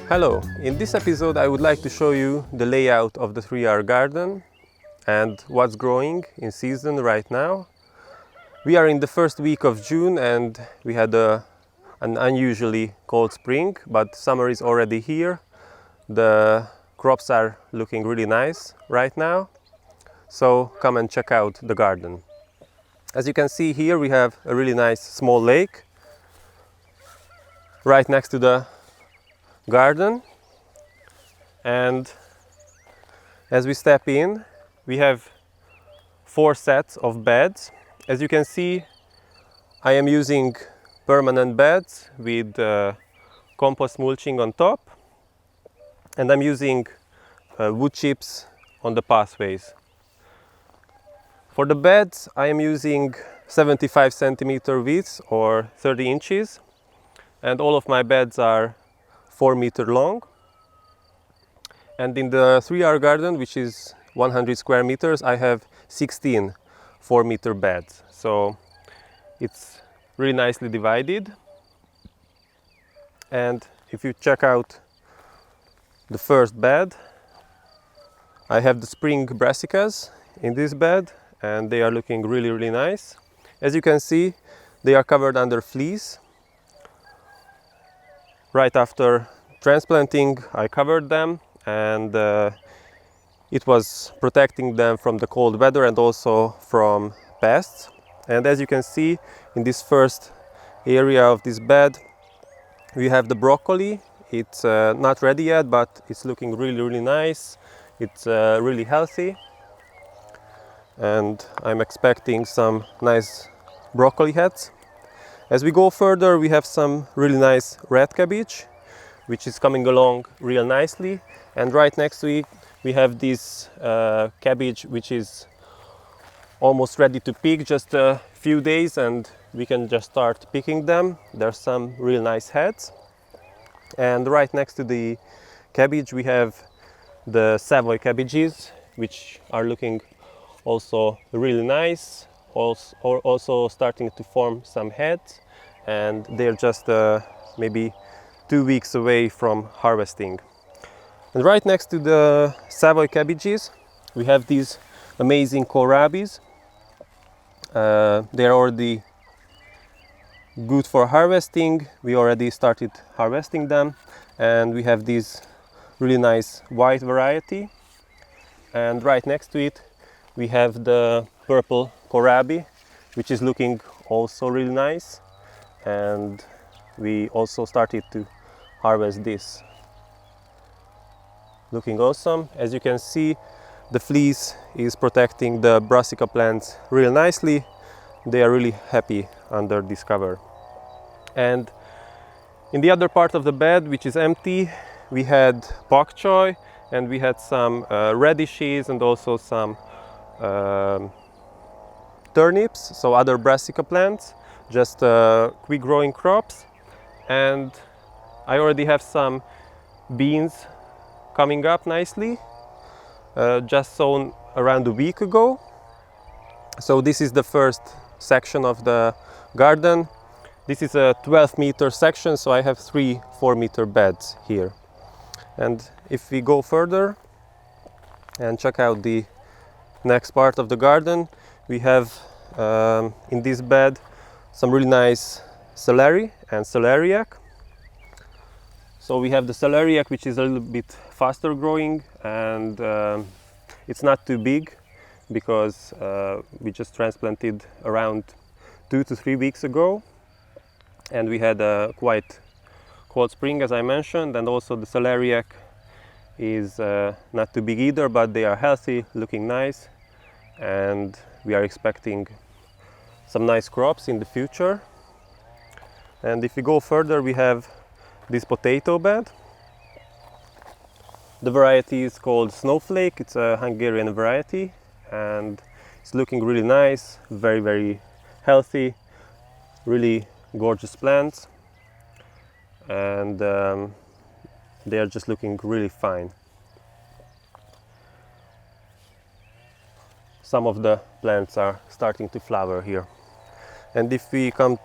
Hello, in this episode I would like to show you the layout of the 3-hour garden and what's growing in season right now. We are in the first week of June and we had an unusually cold spring, but summer is already here. The crops are looking really nice right now, so come and check out the garden. As you can see here, we have a really nice small lake right next to the garden, and as we step in we have 4 sets of beds. As you can see, I am using permanent beds with compost mulching on top, and I'm using wood chips on the pathways. For the beds I am using 75 centimeter width or 30 inches, and all of my beds are 4-meter long. And in the 3-hour garden, which is 100 square meters, I have 16 4-meter beds. So it's really nicely divided. And if you check out the first bed, I have the spring brassicas in this bed, and they are looking really nice. As you can see, they are covered under fleece. Right after transplanting, I covered them, and it was protecting them from the cold weather and also from pests. And as you can see, in this first area of this bed, we have the broccoli. It's not ready yet, but it's looking really nice. It's really healthy, and I'm expecting some nice broccoli heads. As we go further, we have some really nice red cabbage, which is coming along real nicely. And right next to it, we have this cabbage, which is almost ready to pick, just a few days, and we can just start picking them. There's some real nice heads. And right next to the cabbage, we have the Savoy cabbages, which are looking also really nice. Also starting to form some heads, and they're just maybe 2 weeks away from harvesting. And right next to the Savoy cabbages, we have these amazing kohlrabis. They're already good for harvesting. We already started harvesting them, and we have this really nice white variety. And right next to it, we have the purple kohlrabi, which is looking also really nice, and we also started to harvest this. Looking awesome. As you can see, the fleece is protecting the brassica plants real nicely. They are really happy under this cover. And in the other part of the bed, which is empty, we had pak choi, and we had some radishes and also some turnips, so other brassica plants, just quick growing crops. And I already have some beans coming up nicely, just sown around a week ago. So this is the first section of the garden. This is a 12-meter section, so I have 3 4-meter beds here. And if we go further and check out the next part of the garden, we have in this bed some really nice celery and celeriac. So we have the celeriac, which is a little bit faster growing, and it's not too big because we just transplanted around 2 to 3 weeks ago, and we had a quite cold spring, as I mentioned. And also the celeriac is not too big either, but they are healthy, looking nice, and we are expecting some nice crops in the future. And if we go further, we have this potato bed. The variety is called Snowflake. It's a Hungarian variety, and it's looking really nice, very healthy, really gorgeous plants. and they are just looking really fine. Some of the plants are starting to flower here. And if we come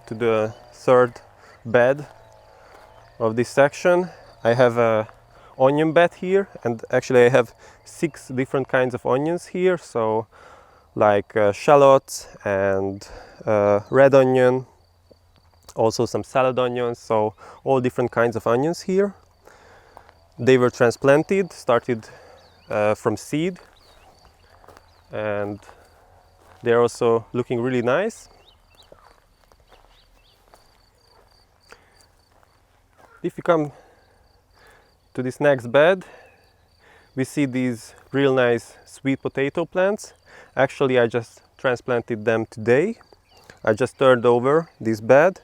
to the third bed of this section, I have a onion bed here, and actually I have 6 different kinds of onions here, so like shallots and red onion, also some salad onions, so all different kinds of onions here. They were transplanted, started from seed, and they're also looking really nice. If you come to this next bed, we see these real nice sweet potato plants. Actually, I just transplanted them today. I just turned over this bed,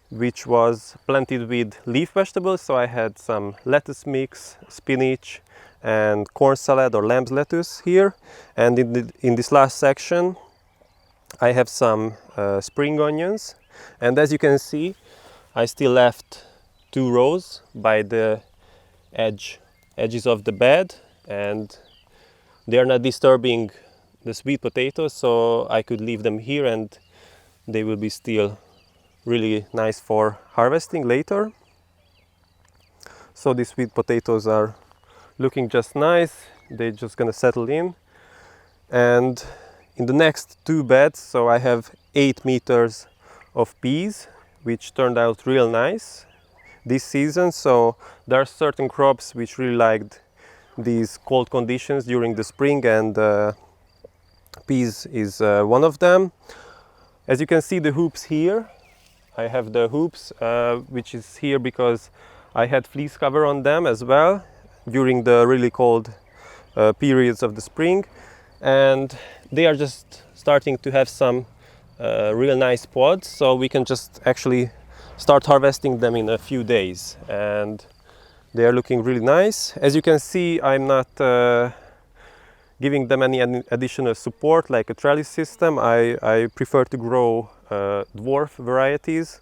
which was planted with leaf vegetables. So I had some lettuce mix, spinach, and corn salad or lamb's lettuce here. And in this last section, I have some spring onions. And as you can see, I still left 2 rows by the edges of the bed, and they are not disturbing the sweet potatoes, so I could leave them here and they will be still really nice for harvesting later. So these sweet potatoes are looking just nice. They're just gonna settle in. And in the next 2 beds, so I have 8 meters of peas, which turned out real nice this season. So there are certain crops which really liked these cold conditions during the spring, and peas is one of them. As you can see, the hoops here, I have the hoops which is here because I had fleece cover on them as well during the really cold periods of the spring, and they are just starting to have some real nice pods, so we can just actually start harvesting them in a few days, and they are looking really nice. As you can see, I'm not giving them any additional support like a trellis system. I prefer to grow dwarf varieties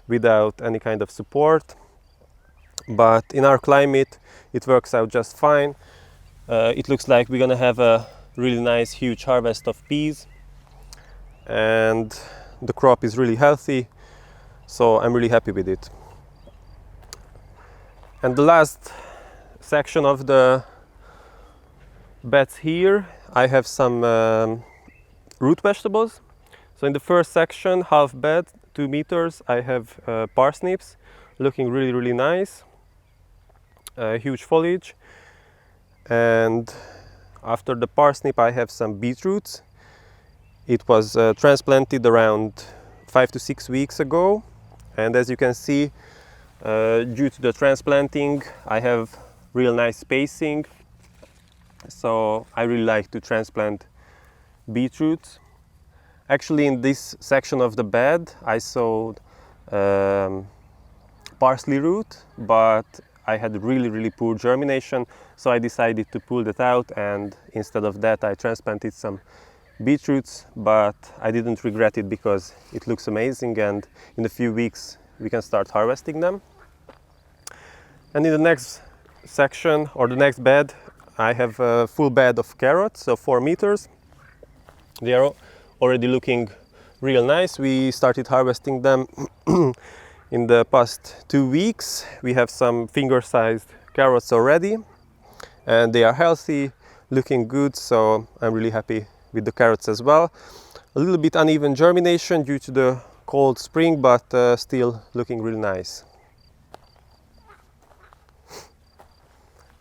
without any kind of support, but in our climate it works out just fine. It looks like we're gonna have a really nice huge harvest of peas, and the crop is really healthy, so I'm really happy with it. And the last section of the beds here, I have some root vegetables. So in the first section, half bed, 2 meters, I have parsnips looking really nice, huge foliage. And after the parsnip, I have some beetroots. It was transplanted around 5 to 6 weeks ago, and as you can see, due to the transplanting, I have real nice spacing, so I really like to transplant beetroots. Actually, in this section of the bed, I sowed parsley root, but I had really poor germination, so I decided to pull that out, and instead of that I transplanted some beetroots, but I didn't regret it because it looks amazing, and in a few weeks we can start harvesting them. And in the next section, or the next bed, I have a full bed of carrots, so 4 meters. They are already looking real nice. We started harvesting them in the past 2 weeks. We have some finger-sized carrots already, and they are healthy, looking good, so I'm really happy with the carrots as well. A little bit uneven germination due to the cold spring, but still looking really nice.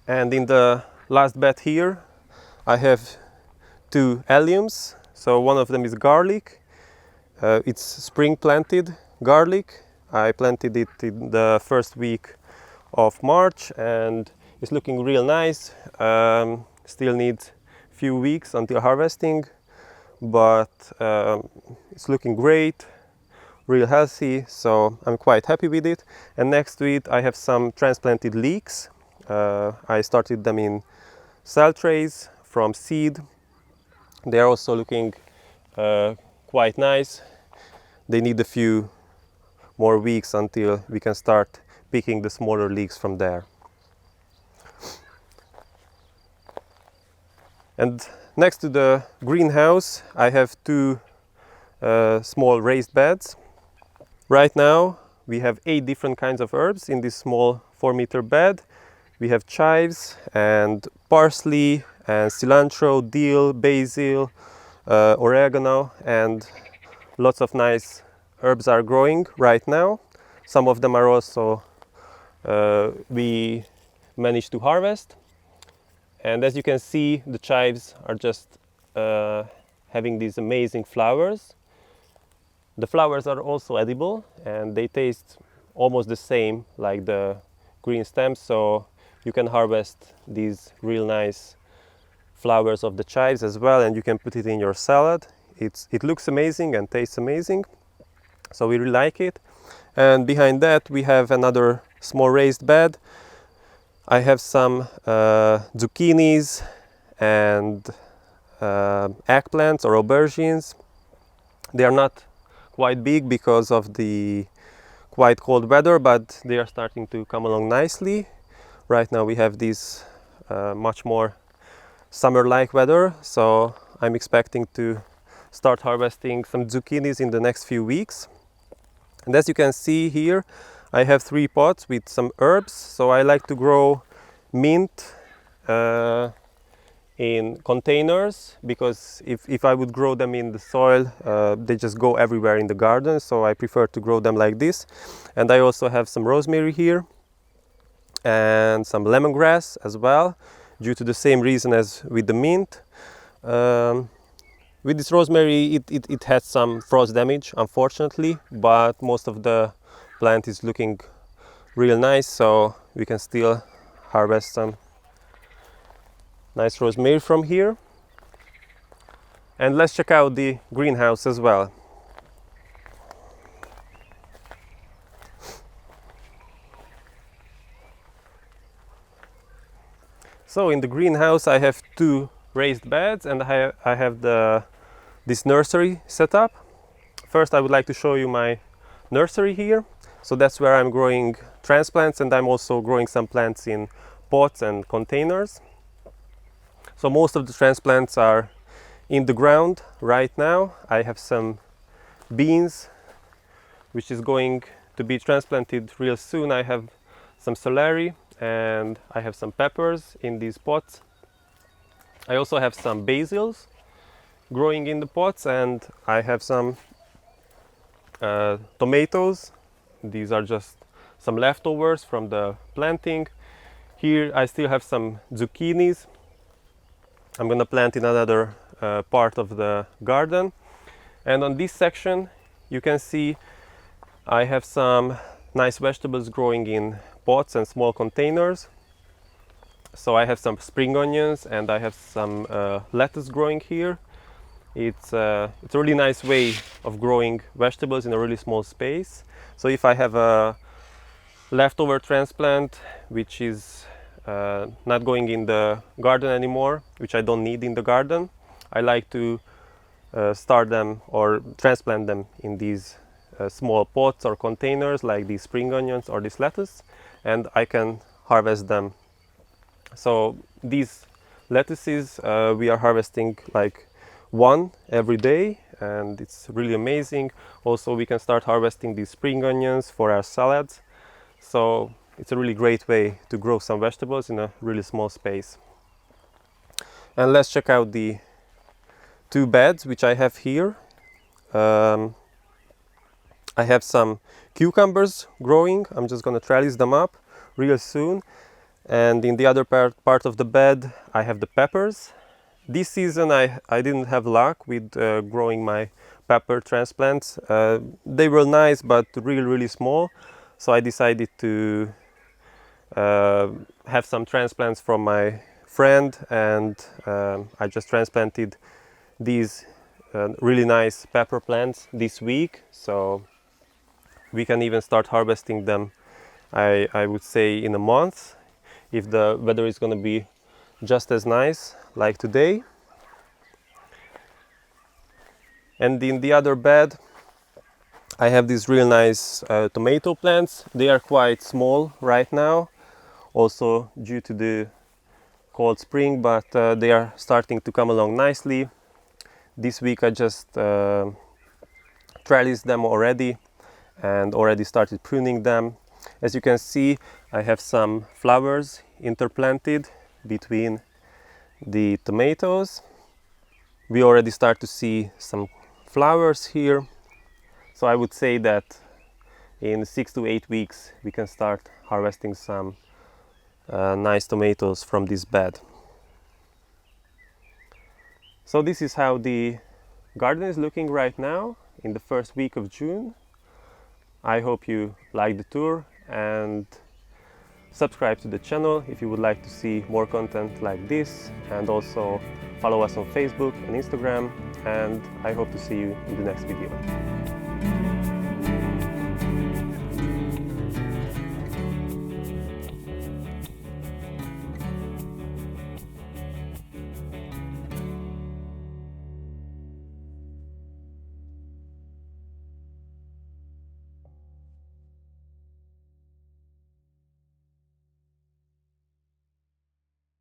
And in the last bed here, I have 2 alliums. So one of them is garlic. It's spring planted garlic. I planted it in the first week of March, and it's looking real nice. Still needs a few weeks until harvesting, but it's looking great, real healthy, so I'm quite happy with it. And next to it I have some transplanted leeks. I started them in cell trays from seed. They are also looking quite nice. They need a few more weeks until we can start picking the smaller leeks from there. And next to the greenhouse, I have two small raised beds. Right now, we have 8 different kinds of herbs in this small 4-meter bed. We have chives and parsley and cilantro, dill, basil, oregano, and lots of nice herbs are growing right now. Some of them are also we managed to harvest. And as you can see, the chives are just having these amazing flowers. The flowers are also edible and they taste almost the same like the green stems, so you can harvest these real nice flowers of the chives as well, and you can put it in your salad. It looks amazing and tastes amazing, so we really like it. And behind that we have another small raised bed. I have some zucchinis and eggplants or aubergines. They are not quite big because of the quite cold weather, but they are starting to come along nicely. Right now we have this much more summer-like weather, so I'm expecting to start harvesting some zucchinis in the next few weeks. And as you can see here, I have 3 pots with some herbs. So I like to grow mint in containers, because if I would grow them in the soil, they just go everywhere in the garden, so I prefer to grow them like this. And I also have some rosemary here and some lemongrass as well, due to the same reason as with the mint. With this rosemary, it had some frost damage, unfortunately, but most of the plant is looking real nice, so we can still harvest some nice rosemary from here. And let's check out the greenhouse as well. So in the greenhouse I have 2 raised beds, and I have this nursery set up. First I would like to show you my nursery here. So that's where I'm growing transplants, and I'm also growing some plants in pots and containers. So most of the transplants are in the ground right now. I have some beans which is going to be transplanted real soon. I have some celery and I have some peppers in these pots. I also have some basils growing in the pots, and I have some tomatoes. These are just some leftovers from the planting. Here I still have some zucchinis. I'm gonna plant in another part of the garden. And on this section you can see I have some nice vegetables growing in pots and small containers. So I have some spring onions and I have some lettuce growing here. It's a really nice way of growing vegetables in a really small space. So if I have a leftover transplant which is not going in the garden anymore, which I don't need in the garden, I like to start them or transplant them in these small pots or containers like these spring onions or this lettuce, and I can harvest them. So these lettuces we are harvesting like 1 every day, and it's really amazing. Also we can start harvesting these spring onions for our salads. So it's a really great way to grow some vegetables in a really small space. And let's check out the 2 beds which I have here. I have some cucumbers growing. I'm just going to trellis them up real soon. And in the other part of the bed I have the peppers. This season I didn't have luck with growing my pepper transplants. They were nice but really small, so I decided to have some transplants from my friend, and I just transplanted these really nice pepper plants this week, so we can even start harvesting them, I would say, in a month, if the weather is going to be just as nice like today. And in the other bed I have these real nice tomato plants. They are quite small right now, also due to the cold spring, but they are starting to come along nicely. This week I just trellised them already and already started pruning them. As you can see, I have some flowers interplanted between the tomatoes. We already start to see some flowers here. So I would say that in 6 to 8 weeks we can start harvesting some nice tomatoes from this bed. So this is how the garden is looking right now in the first week of June. I hope you like the tour and subscribe to the channel if you would like to see more content like this, and also follow us on Facebook and Instagram, and I hope to see you in the next video.